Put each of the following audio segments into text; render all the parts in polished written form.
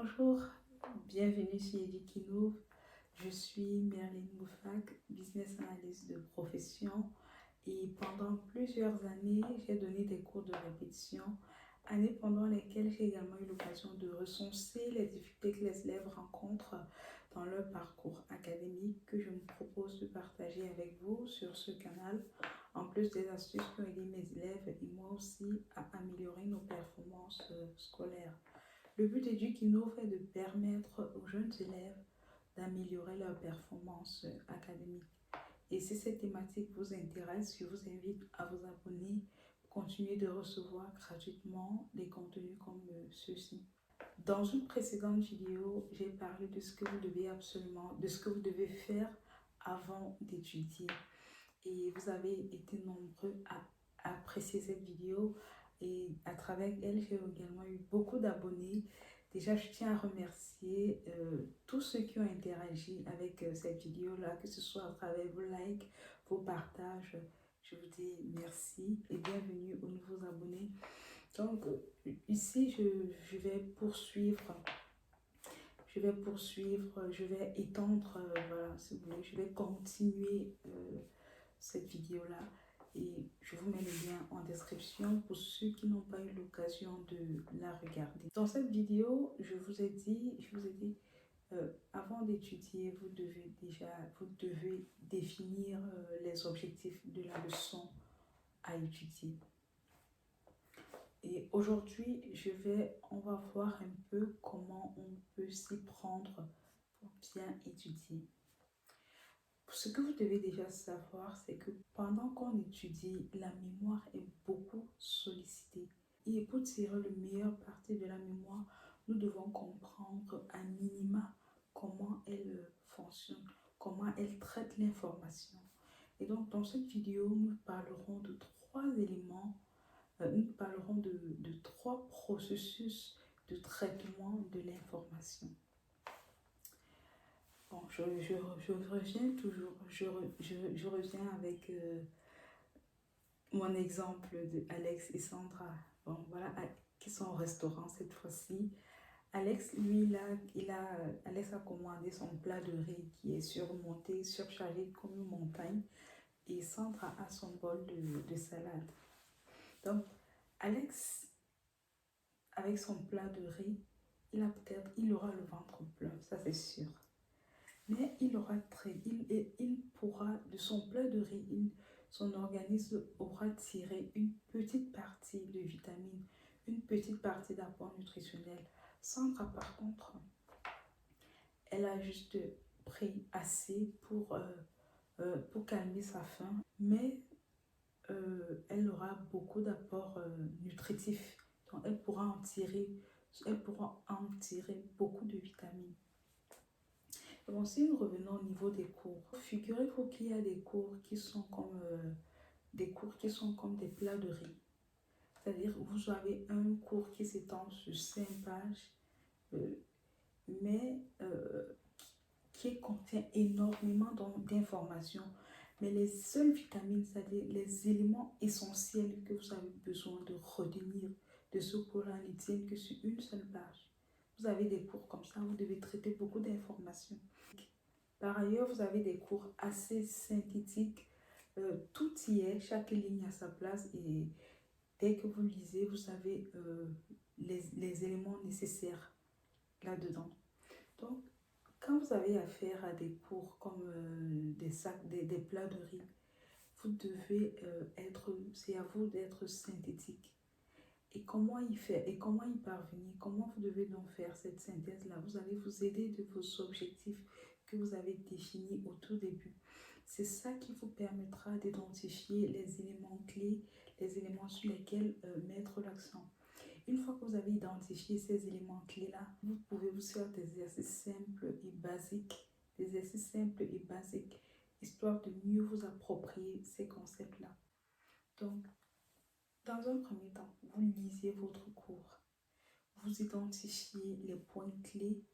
Bonjour, bienvenue sur Edukino. Je suis Merline Moufak, business analyst de profession et pendant plusieurs années, j'ai donné des cours de répétition, années pendant lesquelles j'ai également eu l'occasion de recenser les difficultés que les élèves rencontrent dans leur parcours académique que je me propose de partager avec vous sur ce canal, en plus des astuces qui ont aidé mes élèves et moi aussi à améliorer nos performances scolaires. Le but d'Edukino est de permettre aux jeunes élèves d'améliorer leurs performances académiques. Et si cette thématique vous intéresse, je vous invite à vous abonner pour continuer de recevoir gratuitement des contenus comme ceux-ci. Dans une précédente vidéo, j'ai parlé de ce que vous devez faire avant d'étudier. Et vous avez été nombreux à apprécier cette vidéo et à travers elle, j'ai également eu beaucoup d'abonnés. Déjà, je tiens à remercier tous ceux qui ont interagi avec cette vidéo-là, que ce soit à travers vos likes, vos partages. Je vous dis merci et bienvenue aux nouveaux abonnés. Donc, ici, je vais poursuivre, je vais étendre, voilà, si vous voulez, je vais continuer cette vidéo-là et je vous mets le lien en description pour ceux qui n'ont pas eu l'occasion de la regarder. Dans cette vidéo, je vous ai dit avant d'étudier, vous devez définir les objectifs de la leçon à étudier. Et aujourd'hui, on va voir un peu comment on peut s'y prendre pour bien étudier. Ce que vous devez déjà savoir, c'est que pendant qu'on étudie, la mémoire est beaucoup sollicitée. Et pour tirer le meilleur parti de la mémoire, nous devons comprendre à minima comment elle fonctionne, comment elle traite l'information. Et donc, dans cette vidéo, nous parlerons de trois éléments, nous parlerons de trois processus de traitement de l'information. Bon, je reviens toujours, je reviens avec mon exemple de Alex et Sandra. Bon, voilà, qui sont au restaurant cette fois-ci. Alex, lui, Alex a commandé son plat de riz qui est surmonté, surchargé comme une montagne. Et Sandra a son bol de salade. Donc, Alex, avec son plat de riz, il aura le ventre plein, ça c'est sûr. Mais il pourra, de son plat de riz, son organisme aura tiré une petite partie de vitamines, une petite partie d'apport nutritionnel. Sandra, par contre, elle a juste pris assez pour calmer sa faim, mais elle aura beaucoup d'apports nutritifs. Donc, elle pourra en tirer beaucoup de vitamines. Bon, si nous revenons au niveau des cours, figurez-vous qu'il y a des cours qui sont comme des plats de riz. C'est-à-dire que vous avez un cours qui s'étend sur 5 pages, mais qui contient énormément d'informations. Mais les seules vitamines, c'est-à-dire les éléments essentiels que vous avez besoin de retenir de ce cours-là, ne tiennent que sur une seule page. Vous avez des cours comme ça, vous devez traiter beaucoup d'informations. Par ailleurs, vous avez des cours assez synthétiques. Tout y est, chaque ligne a sa place et dès que vous lisez, vous avez les éléments nécessaires là-dedans. Donc, quand vous avez affaire à des cours comme des plats de riz, c'est à vous d'être synthétique. Et comment y faire, et comment y parvenir, comment vous devez donc faire cette synthèse-là? Vous allez vous aider de vos objectifs que vous avez définis au tout début. C'est ça qui vous permettra d'identifier les éléments clés, les éléments sur lesquels mettre l'accent. Une fois que vous avez identifié ces éléments clés-là, vous pouvez vous faire des exercices simples et basiques, histoire de mieux vous approprier ces concepts-là. Donc, dans un premier temps, vous lisez votre cours, vous identifiez les points clés,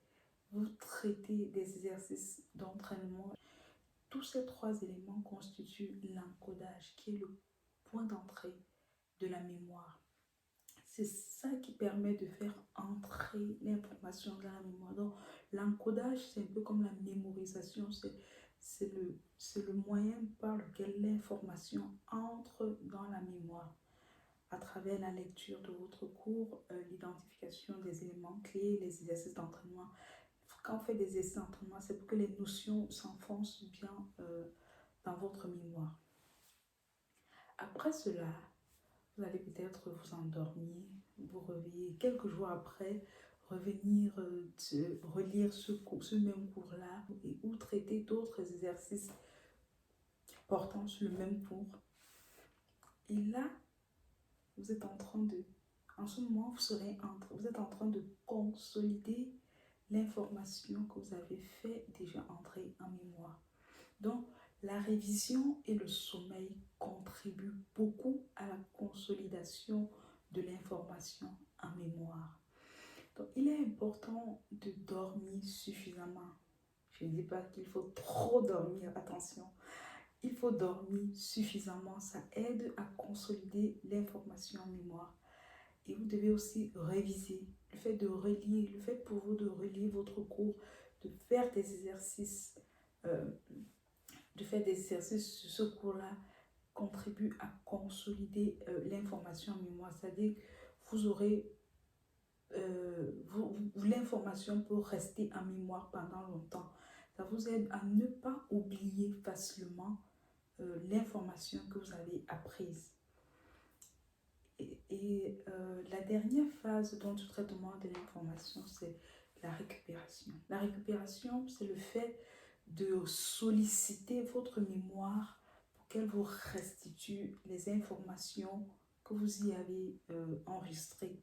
vous traitez des exercices d'entraînement. Tous ces trois éléments constituent l'encodage, qui est le point d'entrée de la mémoire. C'est ça qui permet de faire entrer l'information dans la mémoire. Donc, l'encodage, c'est un peu comme la mémorisation. C'est le moyen par lequel l'information entre dans la mémoire à travers la lecture de votre cours, l'identification des éléments clés, les exercices d'entraînement. Quand on fait des exercices d'entraînement, c'est pour que les notions s'enfoncent bien dans votre mémoire. Après cela, vous allez peut-être vous endormir, vous réveiller quelques jours après, revenir relire ce même cours-là ou traiter d'autres exercices portant sur le même cours. Et là, vous êtes en train de, en ce moment, vous êtes en train de consolider l'information que vous avez fait déjà entrer en mémoire. Donc, la révision et le sommeil contribuent beaucoup à la consolidation de l'information en mémoire. Donc, il est important de dormir suffisamment. Je ne dis pas qu'il faut trop dormir, attention. Il faut dormir suffisamment, ça aide à consolider l'information en mémoire. Et vous devez aussi réviser. Le fait de relire, le fait pour vous de relire votre cours, de faire des exercices, sur ce cours-là, contribue à consolider l'information en mémoire. C'est-à-dire que vous aurez, l'information peut rester en mémoire pendant longtemps. Ça vous aide à ne pas oublier facilement l'information que vous avez apprise. Et la dernière phase dans le traitement de l'information, c'est la récupération. La récupération, c'est le fait de solliciter votre mémoire pour qu'elle vous restitue les informations que vous y avez enregistrées.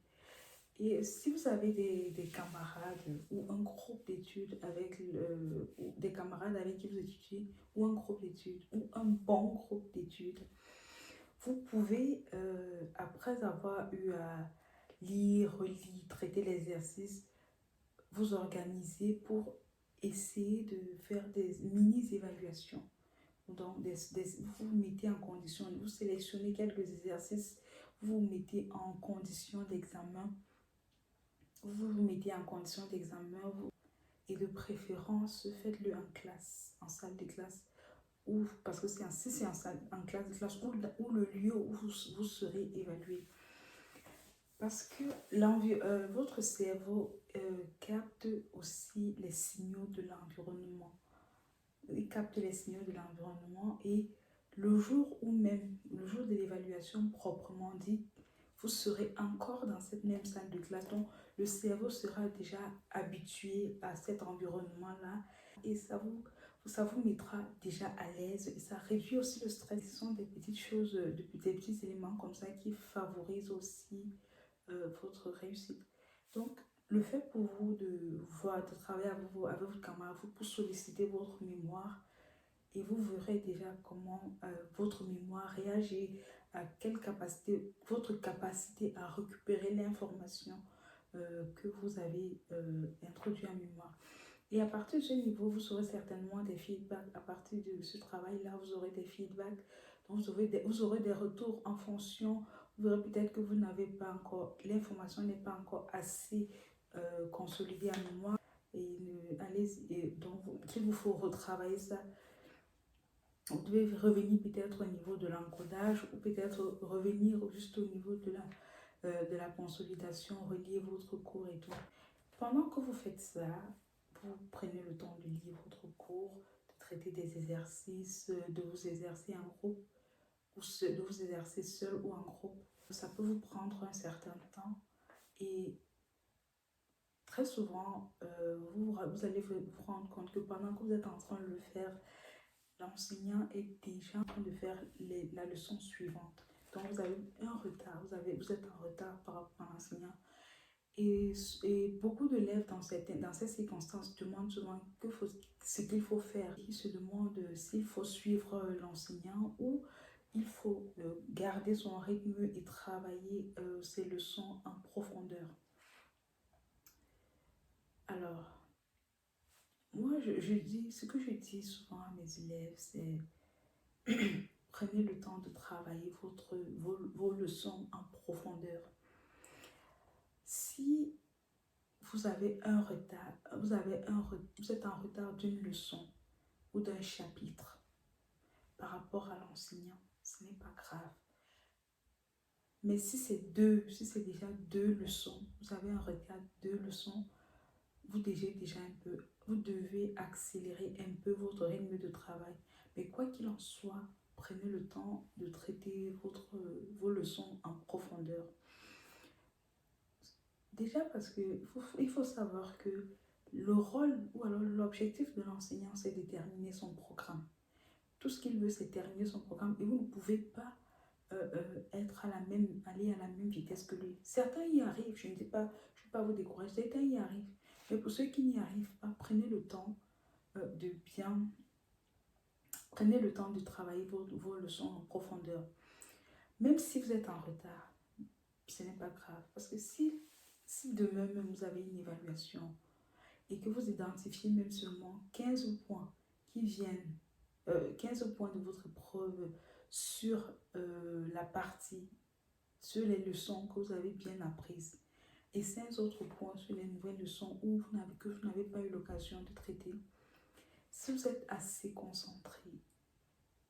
Et si vous avez des camarades ou un groupe d'études ou des camarades avec qui vous étudiez, ou un groupe d'études, ou un bon groupe d'études, vous pouvez, après avoir eu à lire, relire, traiter l'exercice, vous organiser pour essayer de faire des mini-évaluations. Donc, vous vous mettez en condition, vous sélectionnez quelques exercices, vous vous mettez en condition d'examen, et de préférence, faites-le en classe, en salle de classe, ou parce que c'est en classe de classe ou le lieu où vous serez évalué. Parce que votre cerveau capte aussi les signaux de l'environnement. Il capte les signaux de l'environnement et le jour de l'évaluation proprement dit, vous serez encore dans cette même salle de classe. Donc, le cerveau sera déjà habitué à cet environnement-là et ça vous mettra déjà à l'aise et ça réduit aussi le stress. Ce sont des petites choses, des petits éléments comme ça qui favorisent aussi votre réussite. Donc, le fait pour vous de travailler avec votre camarade pour solliciter votre mémoire et vous verrez déjà comment votre mémoire réagit, à quelle capacité, votre capacité à récupérer l'information que vous avez introduit en mémoire. Et à partir de ce niveau, vous aurez certainement des feedbacks. À partir de ce travail-là, vous aurez des feedbacks. Donc, vous aurez des retours en fonction. Vous verrez peut-être que vous n'avez pas encore, l'information n'est pas encore assez consolidée en mémoire. Donc, qu'il vous faut retravailler ça. Vous devez revenir peut-être au niveau de l'encodage ou peut-être revenir juste au niveau de la consolidation, relier votre cours et tout. Pendant que vous faites ça, vous prenez le temps de lire votre cours, de traiter des exercices, de vous exercer en groupe, ou de vous exercer seul ou en groupe. Ça peut vous prendre un certain temps et très souvent, vous allez vous rendre compte que pendant que vous êtes en train de le faire, l'enseignant est déjà en train de faire la leçon suivante. Donc, vous avez un retard, vous êtes en retard par rapport à l'enseignant. Et beaucoup d'élèves dans ces circonstances demandent souvent ce qu'il faut faire. Ils se demandent s'il faut suivre l'enseignant ou il faut garder son rythme et travailler ses leçons en profondeur. Alors, moi, ce que je dis souvent à mes élèves, c'est prenez le temps de travailler vos leçons en profondeur. si vous avez un retard, vous êtes en retard d'une leçon ou d'un chapitre par rapport à l'enseignant, ce n'est pas grave. Mais si c'est déjà 2 leçons, vous avez un retard de 2 leçons, vous devez accélérer un peu votre rythme de travail. Mais quoi qu'il en soit, prenez le temps de traiter vos leçons en profondeur. Déjà parce qu'il faut savoir que le rôle ou alors l'objectif de l'enseignant, c'est de terminer son programme. Tout ce qu'il veut, c'est terminer son programme et vous ne pouvez pas aller à la même vitesse que lui. Certains y arrivent, je ne vais pas vous décourager, certains y arrivent. Mais pour ceux qui n'y arrivent pas, prenez le temps de travailler vos leçons en profondeur. Même si vous êtes en retard, ce n'est pas grave. Parce que si demain même vous avez une évaluation et que vous identifiez même seulement 15 points qui viennent, 15 points de votre épreuve sur sur les leçons que vous avez bien apprises et 5 autres points sur les nouvelles leçons que vous n'avez pas eu l'occasion de traiter. Si vous êtes assez concentré,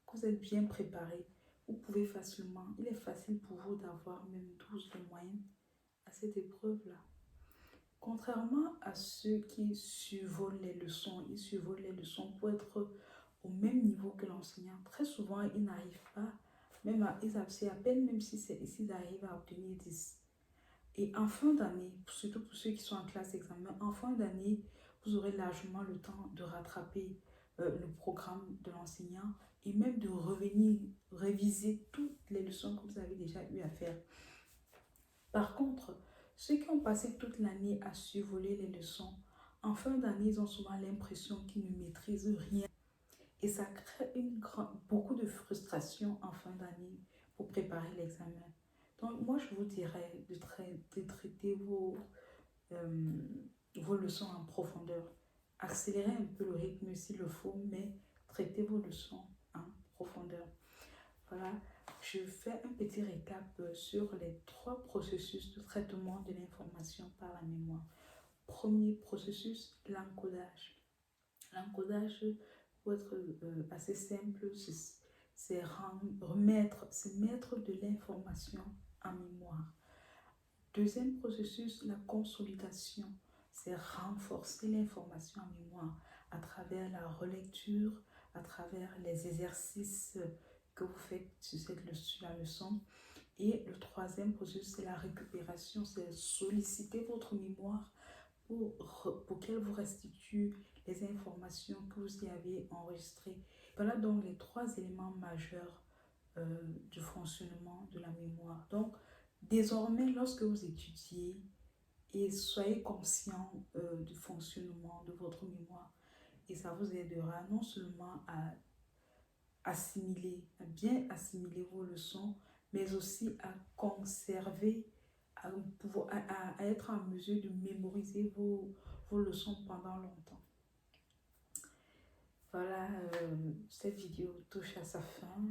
que vous êtes bien préparé, vous pouvez facilement, il est facile pour vous d'avoir même 12 de moyenne à cette épreuve-là. Contrairement à ceux qui survolent les leçons, ils survolent les leçons pour être au même niveau que l'enseignant. Très souvent, ils n'arrivent pas, c'est à peine même s'ils arrivent à obtenir 10. Et en fin d'année, surtout pour ceux qui sont en classe d'examen, en fin d'année, vous aurez largement le temps de rattraper le programme de l'enseignant et même de revenir réviser toutes les leçons que vous avez déjà eu à faire. Par contre, ceux qui ont passé toute l'année à survoler les leçons, en fin d'année, ils ont souvent l'impression qu'ils ne maîtrisent rien. Et ça crée beaucoup de frustration en fin d'année pour préparer l'examen. Donc, moi, je vous dirais de traiter vos leçons en profondeur. Accélérez un peu le rythme s'il le faut, mais traitez vos leçons en profondeur. Voilà, je fais un petit récap sur les 3 processus de traitement de l'information par la mémoire. Premier processus, l'encodage. L'encodage, pour être assez simple, c'est mettre de l'information en mémoire. Deuxième processus, la consolidation, c'est renforcer l'information en mémoire à travers la relecture, à travers les exercices que vous faites sur la leçon. Et le troisième processus, c'est la récupération, c'est solliciter votre mémoire pour qu'elle vous restitue les informations que vous y avez enregistrées. Voilà donc les 3 éléments majeurs du fonctionnement de la mémoire. Donc, désormais, lorsque vous étudiez, et soyez conscient du fonctionnement de votre mémoire, et ça vous aidera non seulement à bien assimiler vos leçons, mais aussi à conserver, à être en mesure de mémoriser vos leçons pendant longtemps. Voilà, cette vidéo touche à sa fin.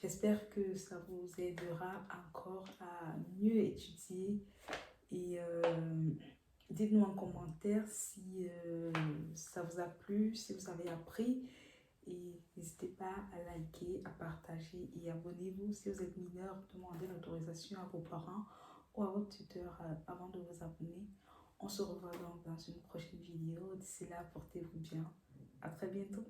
J'espère que ça vous aidera encore à mieux étudier et dites-nous en commentaire si ça vous a plu, si vous avez appris. Et n'hésitez pas à liker, à partager et abonnez-vous. Si vous êtes mineur, demandez l'autorisation à vos parents ou à votre tuteur avant de vous abonner. On se revoit donc dans une prochaine vidéo. D'ici là, portez-vous bien. À très bientôt.